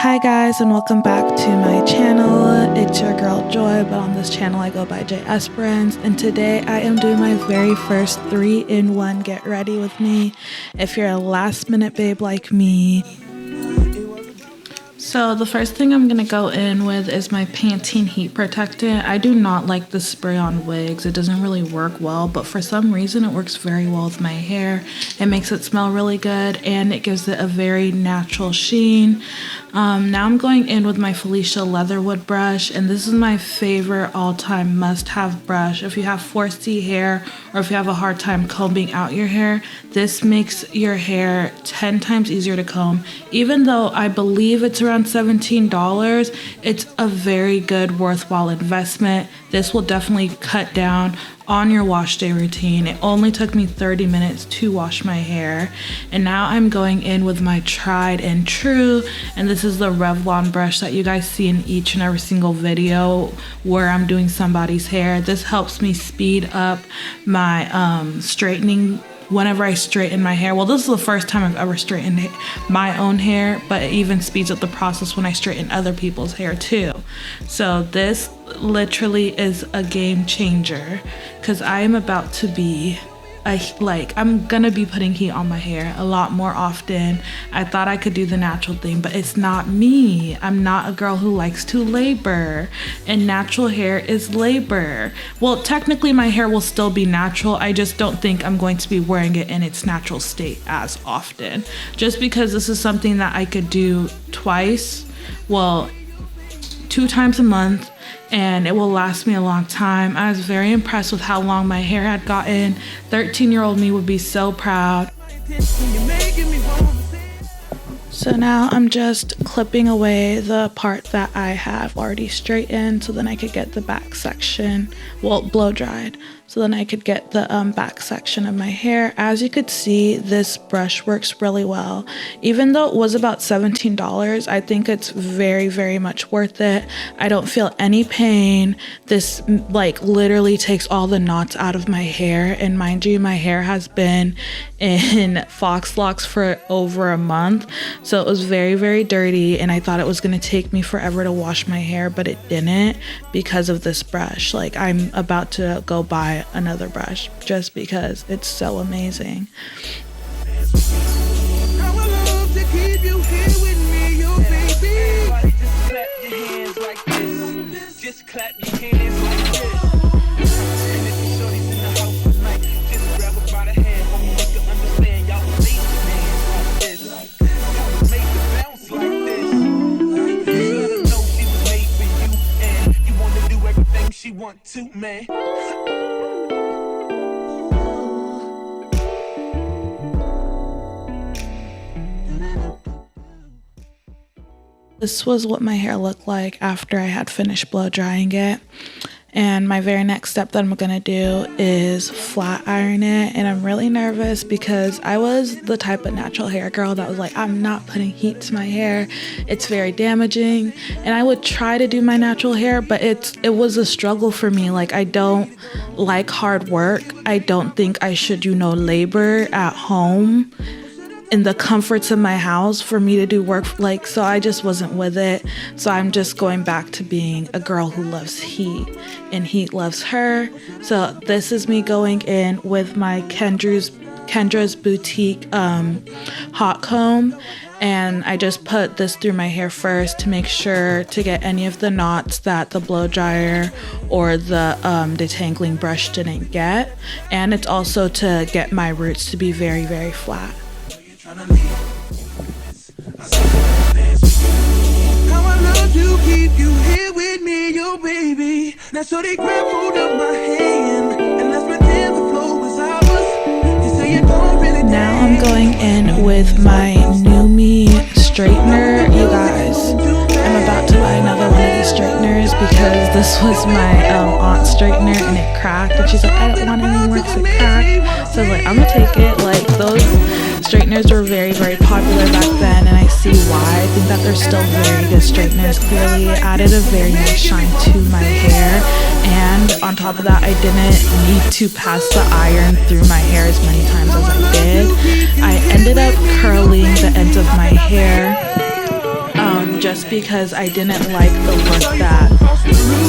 Hi guys, and welcome back to my channel. It's your girl Joy, but on this channel I go by J Esperance, and today I am doing my very first 3-in-1 get ready with me if you're a last minute babe like me. So the first thing I'm going to go in with is my Pantene Heat protectant. I do not like the spray on wigs. It doesn't really work well, but for some reason it works very well with my hair. It makes it smell really good and it gives it a very natural sheen. Now I'm going in with my Felica leatherwood brush, and this is my favorite all-time must-have brush. If you have 4C hair or if you have a hard time combing out your hair, this makes your hair 10 times easier to comb. Even though I believe it's around $17, it's a very good, worthwhile investment. This will definitely cut down on your wash day routine. It only took me 30 minutes to wash my hair. And now I'm going in with my tried and true, and this is the Revlon brush that you guys see in each and every single video where I'm doing somebody's hair. This helps me speed up my straightening whenever I straighten my hair. Well, this is the first time I've ever straightened my own hair, but it even speeds up the process when I straighten other people's hair too. So this literally is a game changer because I am about to be I'm gonna be putting heat on my hair a lot more often. I thought I could do the natural thing, but it's not me. I'm not a girl who likes to labor, and natural hair is labor. Well, technically my hair will still be natural. I just don't think I'm going to be wearing it in its natural state as often, just because this is something that I could do twice, well, 2 times a month, and it will last me a long time. I was very impressed with how long my hair had gotten. 13-year-old me would be so proud. So now I'm just clipping away the part that I have already straightened so then I could get the back section, well, blow dried, so then I could get the back section of my hair. As you could see, this brush works really well. Even though it was about $17, I think it's very, very much worth it. I don't feel any pain. This literally takes all the knots out of my hair, and mind you, my hair has been in fox locks for over a month, so it was very, very dirty, and I thought it was going to take me forever to wash my hair, but it didn't because of this brush. I'm about to go buy another brush just because it's so amazing. Just clap your hands like this. And if the shorties in the house tonight, just grab her by the hand, homie, make her understand y'all make the hands like this. Y'all make the bounce like this. Just let her know she was made for you, and you wanna do everything she want to, man. This was what my hair looked like after I had finished blow drying it. And my very next step that I'm gonna do is flat iron it. And I'm really nervous because I was the type of natural hair girl that was like, I'm not putting heat to my hair. It's very damaging. And I would try to do my natural hair, but it was a struggle for me. I don't like hard work. I don't think I should do no labor at home in the comforts of my house for me to do work, so I just wasn't with it. So I'm just going back to being a girl who loves heat, and heat loves her. So this is me going in with my Kendra's Boutique hot comb, and I just put this through my hair first to make sure to get any of the knots that the blow dryer or the detangling brush didn't get, and it's also to get my roots to be very, very flat. How I love you, keep you here with me, yo baby. Now so they grab hold of my hand and let's pretend the flow was ours. You say you don't really. Now I'm going in with my Nume straightener, you guys. I'm about to buy another one of these straighteners because this was my aunt's straightener and it cracked, and she's like, I don't want any more because it cracked. So I was like, I'm gonna take it. Those straighteners were very, very popular back then, and I see why. I think that they're still very good straighteners. Clearly it added a very nice shine to my hair, and on top of that, I didn't need to pass the iron through my hair as many times as I did. I ended up curling the ends of my hair just because I didn't like the look that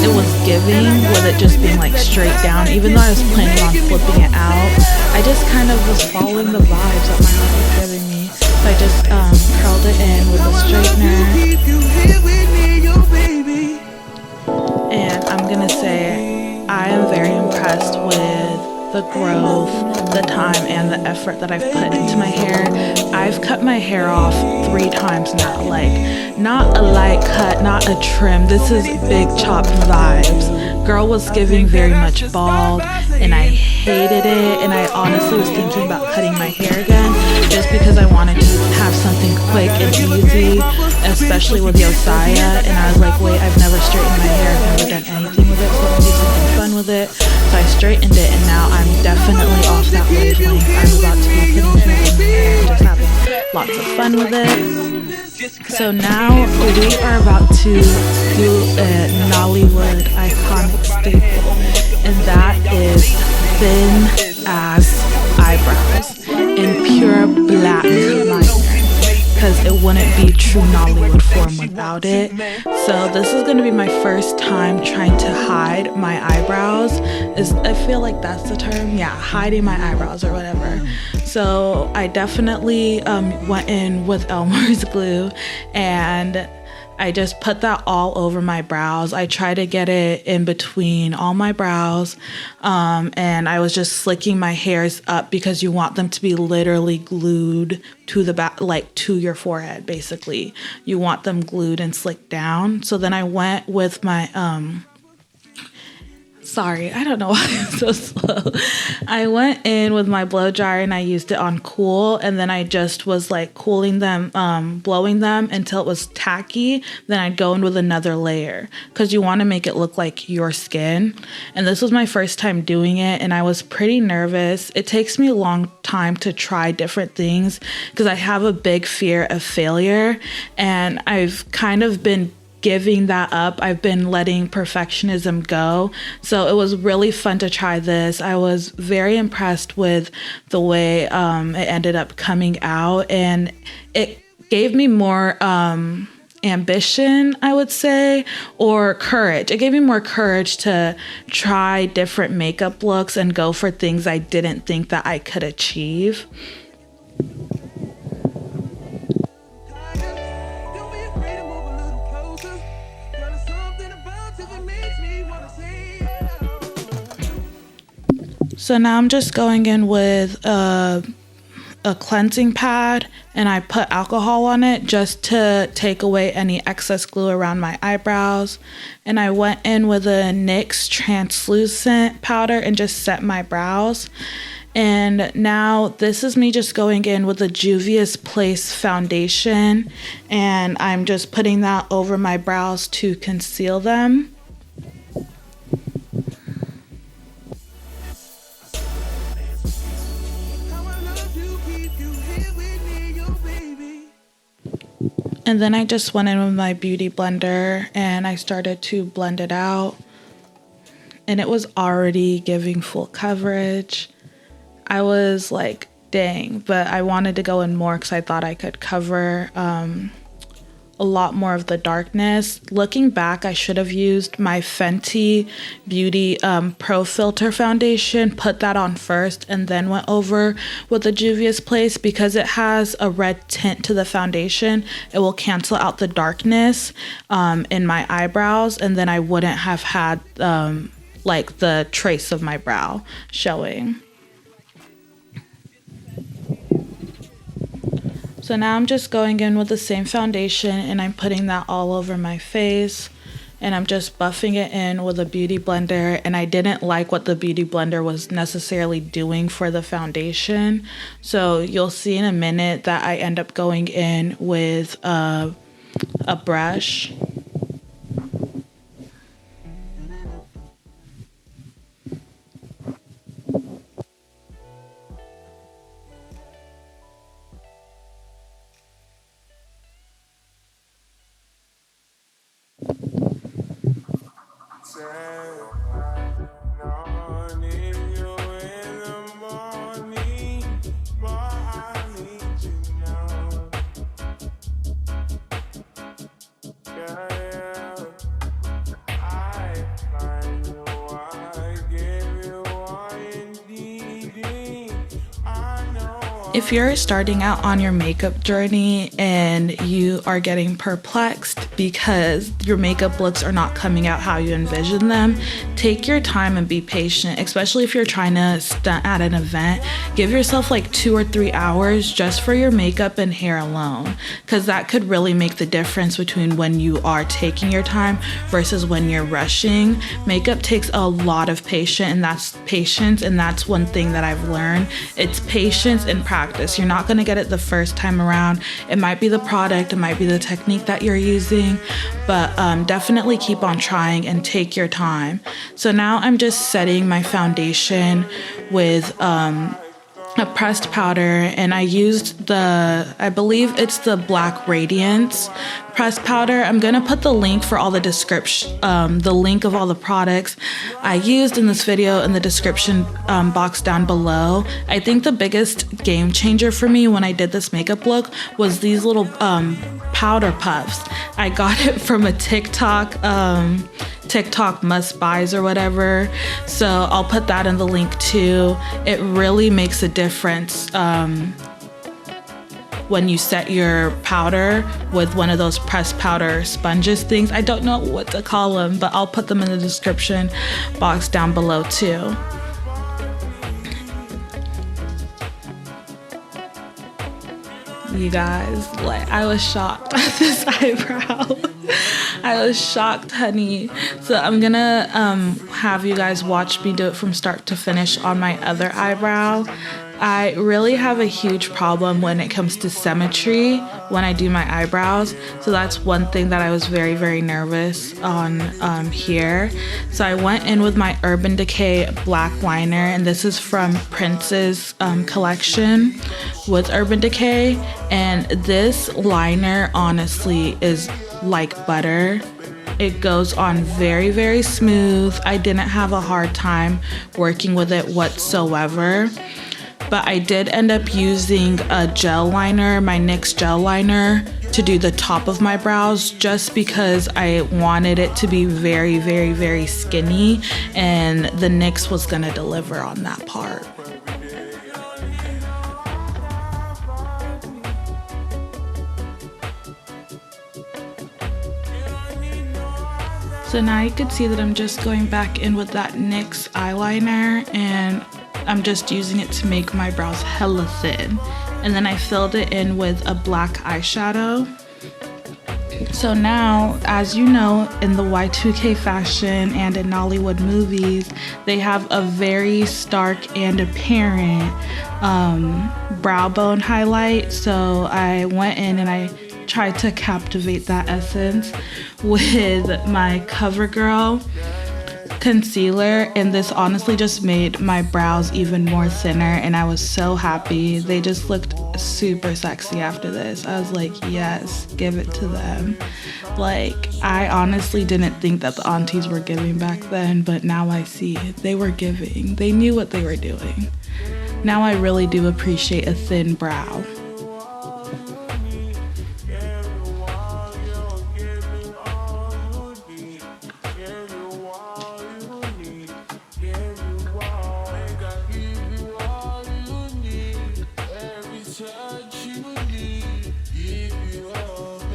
it was giving with it just being like straight down. Even though I was planning on flipping it out, I just kind of was following the vibes that my heart was giving me. So I just curled it in with a straightener. And I'm gonna say I am very impressed with the growth, the time, and the effort that I've put into my hair. I've cut my hair off 3 times now, like not a light cut, not a trim. This is big chop vibes. Girl was giving very much bald and I hated it, and I honestly was thinking about cutting my hair again just because I wanted to have something quick and easy, especially with Josiah. And I was like, wait, I've never straightened my hair, I've never done anything with it, so let's do something fun with it. So I straightened it, and now I'm definitely off that wavelength. I'm about to be putting hair in my hair and just having lots of fun with it. So now we are about to do a Nollywood iconic staple, and that is thin ass eyebrows in pure black liner, because it wouldn't be true Nollywood form without it. So this is going to be my first time trying to hide my eyebrows. I feel like that's the term. Yeah, hiding my eyebrows or whatever. So I definitely went in with Elmer's glue, and I just put that all over my brows. I try to get it in between all my brows, and I was just slicking my hairs up because you want them to be literally glued to the back, like to your forehead, basically. You want them glued and slicked down. So then I went with my sorry, I don't know why I'm so slow. I went in with my blow dryer and I used it on cool, and then I just was like cooling them, blowing them until it was tacky. Then I'd go in with another layer because you want to make it look like your skin. And this was my first time doing it, and I was pretty nervous. It takes me a long time to try different things because I have a big fear of failure, and I've kind of been giving that up. I've been letting perfectionism go. So it was really fun to try this. I was very impressed with the way it ended up coming out, and it gave me more ambition, I would say, or courage. It gave me more courage to try different makeup looks and go for things I didn't think that I could achieve. So now I'm just going in with a cleansing pad, and I put alcohol on it just to take away any excess glue around my eyebrows. And I went in with a NYX translucent powder and just set my brows. And now this is me just going in with the Juvia Place foundation, and I'm just putting that over my brows to conceal them. And then I just went in with my beauty blender and I started to blend it out. And it was already giving full coverage. I was like, dang, but I wanted to go in more because I thought I could cover a lot more of the darkness. Looking back, I should have used my Fenty Beauty Pro Filter foundation, put that on first, and then went over with the Juvia Place, because it has a red tint to the foundation. It will cancel out the darkness in my eyebrows, and then I wouldn't have had like the trace of my brow showing. So now I'm just going in with the same foundation and I'm putting that all over my face, and I'm just buffing it in with a beauty blender. And I didn't like what the beauty blender was necessarily doing for the foundation. So you'll see in a minute that I end up going in with a brush. If you're starting out on your makeup journey and you are getting perplexed because your makeup looks are not coming out how you envision them, take your time and be patient, especially if you're trying to stunt at an event. Give yourself like 2 or 3 hours just for your makeup and hair alone, because that could really make the difference between when you are taking your time versus when you're rushing. Makeup takes a lot of patience, and that's one thing that I've learned. It's patience and practice. You're not going to get it the first time around. It might be the product, it might be the technique that you're using, but definitely keep on trying and take your time. So now I'm just setting my foundation with a pressed powder, and I used I believe it's the Black Radiance pressed powder. I'm gonna put the link for all the description, the link of all the products I used in this video in the description box down below. I think the biggest game changer for me when I did this makeup look was these little powder puffs. I got it from a TikTok must buys or whatever, so I'll put that in the link too. It really makes a difference when you set your powder with one of those pressed powder sponges things. I don't know what to call them, but I'll put them in the description box down below too. You guys, like, I was shocked at this eyebrow. I was shocked, honey. So I'm gonna have you guys watch me do it from start to finish on my other eyebrow. I really have a huge problem when it comes to symmetry when I do my eyebrows. So that's one thing that I was very, very nervous on here. So I went in with my Urban Decay black liner, and this is from Prince's collection with Urban Decay. And this liner honestly is like butter. It goes on very, very smooth. I didn't have a hard time working with it whatsoever. But I did end up using a gel liner, my NYX gel liner, to do the top of my brows, just because I wanted it to be very, very, very skinny, and the NYX was gonna deliver on that part. So now you can see that I'm just going back in with that NYX eyeliner, and I'm just using it to make my brows hella thin. And then I filled it in with a black eyeshadow. So now, as you know, in the Y2K fashion and in Nollywood movies, they have a very stark and apparent brow bone highlight. So I went in and I tried to captivate that essence with my CoverGirl concealer, and this honestly just made my brows even more thinner, and I was so happy. They just looked super sexy after this. I was like, yes, give it to them. Like, I honestly didn't think that the aunties were giving back then, but now I see they were giving. They knew what they were doing. Now I really do appreciate a thin brow.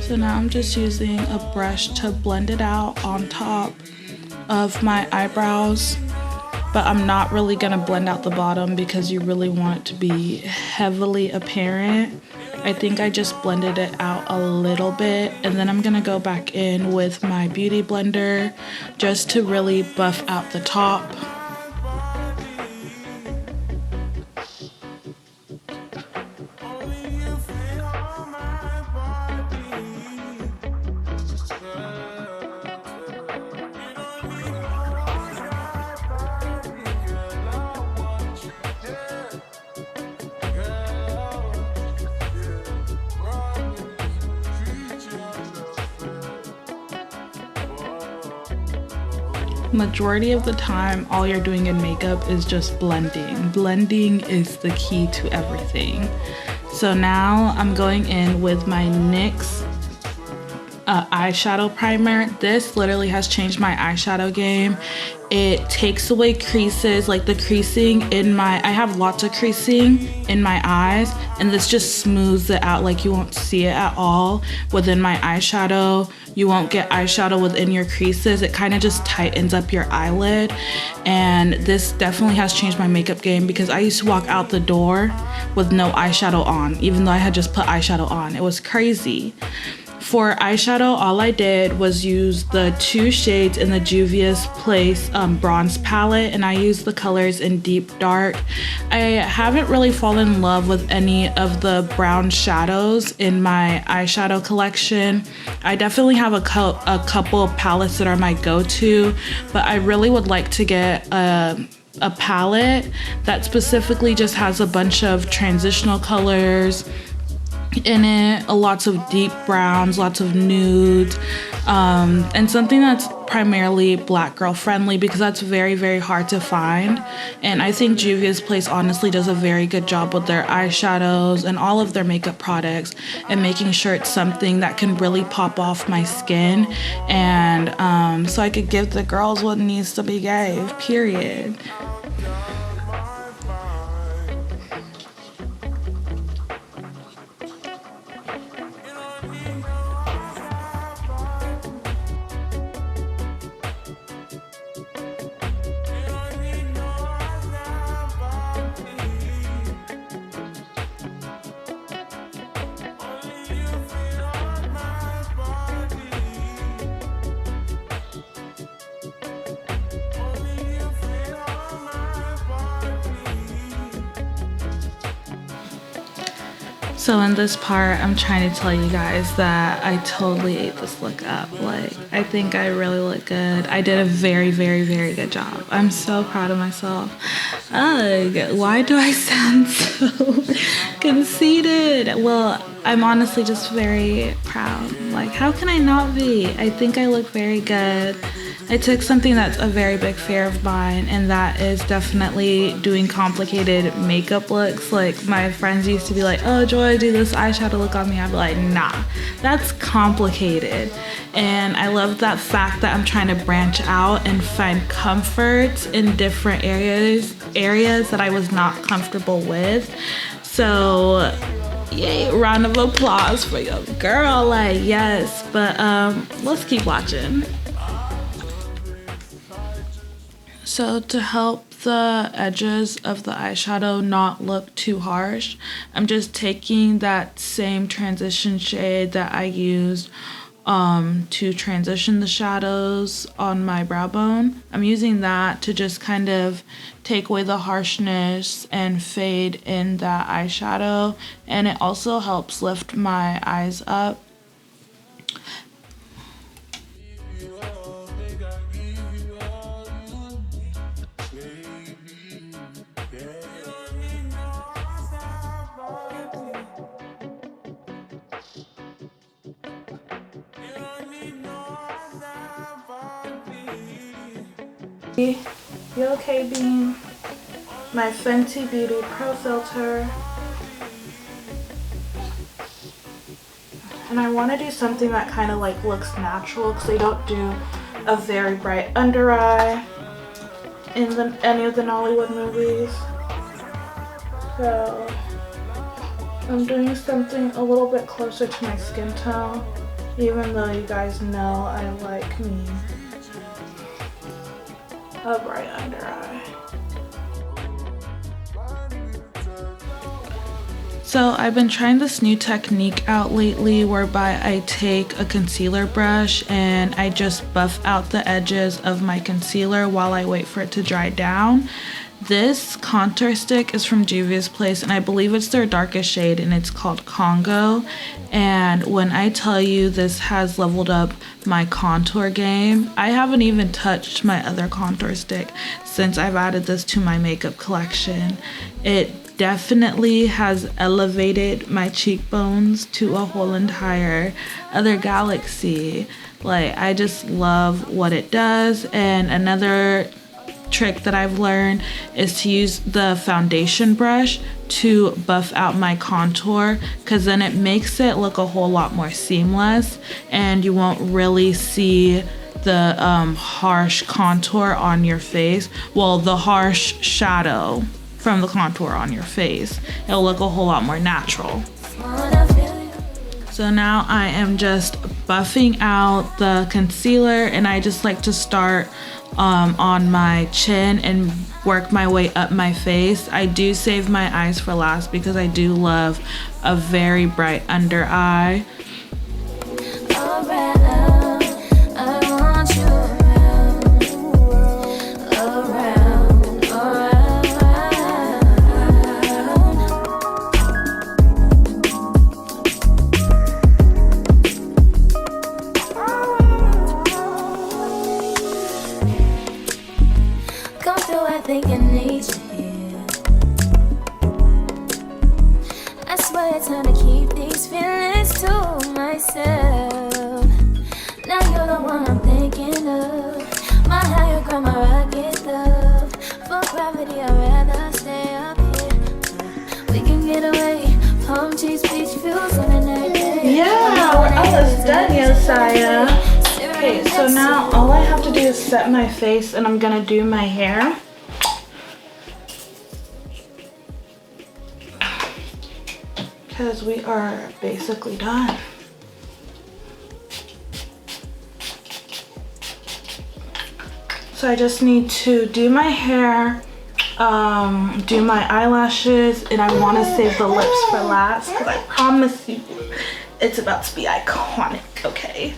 So now I'm just using a brush to blend it out on top of my eyebrows, but I'm not really gonna blend out the bottom because you really want it to be heavily apparent. I think I just blended it out a little bit, and then I'm gonna go back in with my beauty blender just to really buff out the top. Majority of the time, all you're doing in makeup is just blending. Blending is the key to everything. So now I'm going in with my NYX eyeshadow primer. This literally has changed my eyeshadow game. It takes away creases, like the creasing in I have lots of creasing in my eyes, and this just smooths it out. Like you won't see it at all within my eyeshadow. You won't get eyeshadow within your creases. It kind of just tightens up your eyelid. And this definitely has changed my makeup game, because I used to walk out the door with no eyeshadow on, even though I had just put eyeshadow on. It was crazy. For eyeshadow, all I did was use the 2 shades in the Juvia's Place bronze palette, and I used the colors in deep dark. I haven't really fallen in love with any of the brown shadows in my eyeshadow collection. I definitely have a couple of palettes that are my go-to, but I really would like to get a palette that specifically just has a bunch of transitional colors in it, lots of deep browns, lots of nudes, and something that's primarily black girl friendly, because that's very, very hard to find. And I think Juvia's Place honestly does a very good job with their eyeshadows and all of their makeup products, and making sure it's something that can really pop off my skin, and so I could give the girls what needs to be gave, period. So in this part, I'm trying to tell you guys that I totally ate this look up. Like, I think I really look good. I did a very, very, very good job. I'm so proud of myself. Ugh, why do I sound so conceited? Well, I'm honestly just very proud. Like, how can I not be? I think I look very good. I took something that's a very big fear of mine, and that is definitely doing complicated makeup looks. Like, my friends used to be like, oh, Joy, do this eyeshadow look on me. I'd be like, nah, that's complicated. And I love that fact that I'm trying to branch out and find comfort in different areas that I was not comfortable with. So yay, round of applause for your girl. Like, yes, but let's keep watching. So to help the edges of the eyeshadow not look too harsh, I'm just taking that same transition shade that I used to transition the shadows on my brow bone. I'm using that to just kind of take away the harshness and fade in that eyeshadow, and it also helps lift my eyes up. You okay, Bean? My Fenty Beauty Pro Filter. And I want to do something that kind of like looks natural, because they don't do a very bright under eye in any of the Nollywood movies. So I'm doing something a little bit closer to my skin tone, even though you guys know I like me a bright under eye. So I've been trying this new technique out lately, whereby I take a concealer brush and I just buff out the edges of my concealer while I wait for it to dry down. This contour stick is from Juvia's Place, and I believe it's their darkest shade, and it's called Congo. And when I tell you this has leveled up my contour game, I haven't even touched my other contour stick since I've added this to my makeup collection. It definitely has elevated my cheekbones to a whole entire other galaxy. Like, I just love what it does. And another trick that I've learned is to use the foundation brush to buff out my contour, because then it makes it look a whole lot more seamless and you won't really see the harsh contour on your face. Well, the harsh shadow from the contour on your face. It'll look a whole lot more natural. So now I am just buffing out the concealer, and I just like to start on my chin and work my way up my face. I do save my eyes for last because I do love a very bright under eye. Okay, so now all I have to do is set my face, and I'm gonna do my hair. Because we are basically done. So I just need to do my hair, do my eyelashes, and I want to save the lips for last because I promise you it's about to be iconic, okay?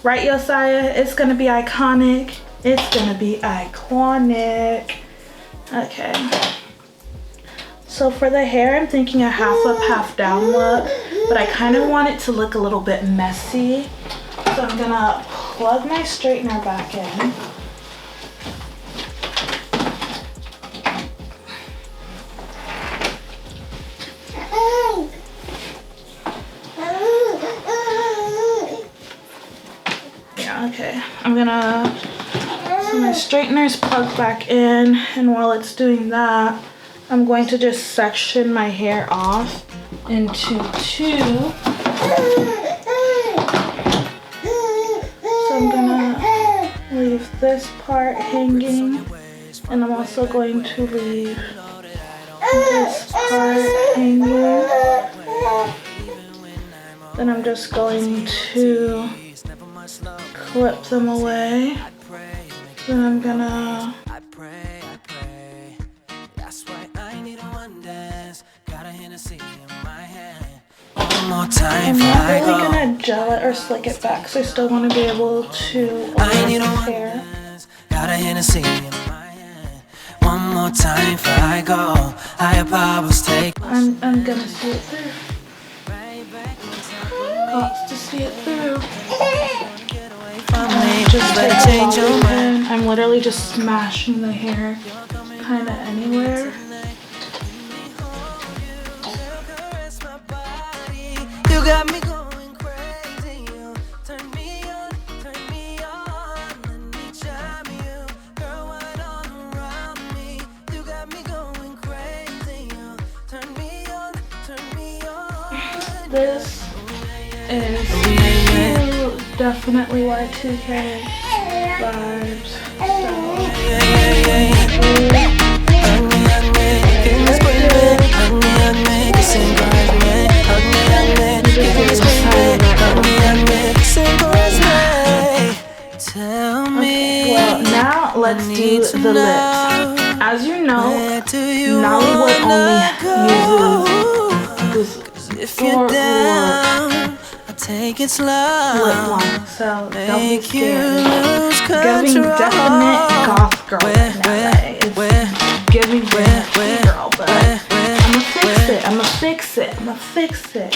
Right, Josiah? It's gonna be iconic. It's gonna be iconic. Okay. So for the hair, I'm thinking a half up, half down look, but I kind of want it to look a little bit messy. So I'm gonna plug my straightener back in. Okay, I'm gonna, so my straightener's plugged back in, and while it's doing that, I'm going to just section my hair off into two. So I'm gonna leave this part hanging, and I'm also going to leave this part hanging. Then I'm just going to clip them away. Then I'm gonna I'm not really gonna gel it or slick it back, so I still want to be able to oil hair. One more time before I go. Higher powers take. I'm gonna see it through. Got to see it through. I'm literally just smashing the hair kind of anywhere. You got me going crazy. You turn me on, let me charm you. Girl, why don't around me? You got me going crazy. You turn me on, This is definitely Y2K vibes. Well, now let's do the lips. As you know, Nollywood only uses four take it slow. Lip line, so don't be scared. Giving definite goth girl in LA. It's giving definite girl, but I'ma fix it.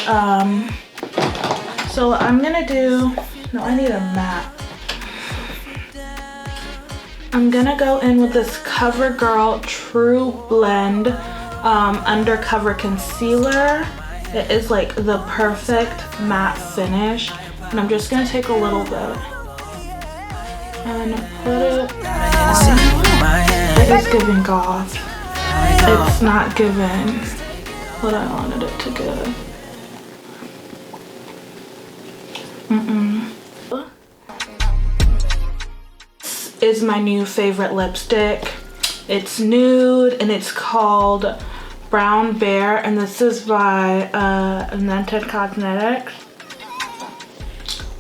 So I'm gonna do, no, I need a matte. I'm gonna go in with this CoverGirl True Blend Undercover Concealer. It is like the perfect matte finish, and I'm just gonna take a little bit and put it on. It is giving goth. It's not giving what I wanted it to give. This is my new favorite lipstick. It's nude and it's called Brown Bear, and this is by Mented Cosmetics.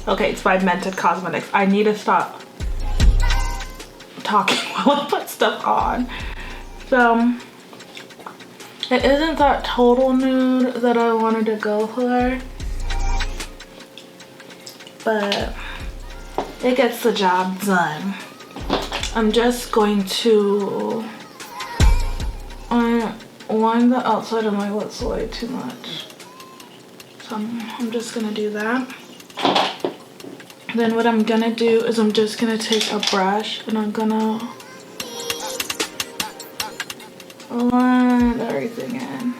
Okay, it's by Mented Cosmetics. I need to stop talking while I put stuff on. So it isn't that total nude that I wanted to go for, but it gets the job done. I'm just going to line the outside of my lips way too much. So I'm just gonna do that. Then what I'm gonna do is I'm just gonna take a brush and I'm gonna blend everything in.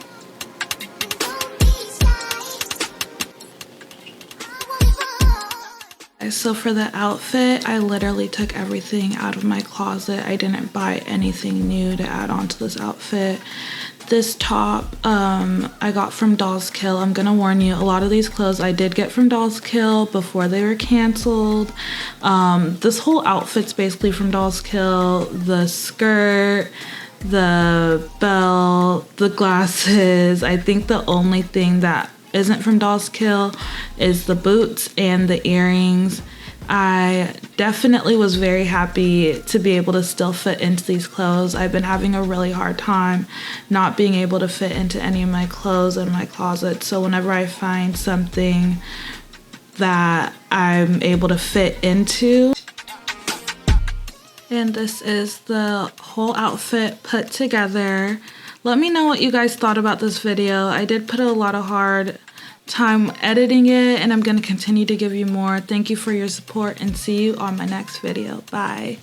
So for the outfit, I literally took everything out of my closet. I didn't buy anything new to add on to this outfit. This top I got from Dolls Kill. I'm gonna warn you, a lot of these clothes I did get from Dolls Kill before they were canceled. This whole outfit's basically from Dolls Kill. The skirt, the belt, the glasses. I think the only thing that isn't from Dolls Kill is the boots and the earrings. I definitely was very happy to be able to still fit into these clothes. I've been having a really hard time not being able to fit into any of my clothes in my closet. So whenever I find something that I'm able to fit into. And this is the whole outfit put together. Let me know what you guys thought about this video. I did put a lot of hard time editing it, and I'm going to continue to give you more. Thank you for your support, and see you on my next video. Bye.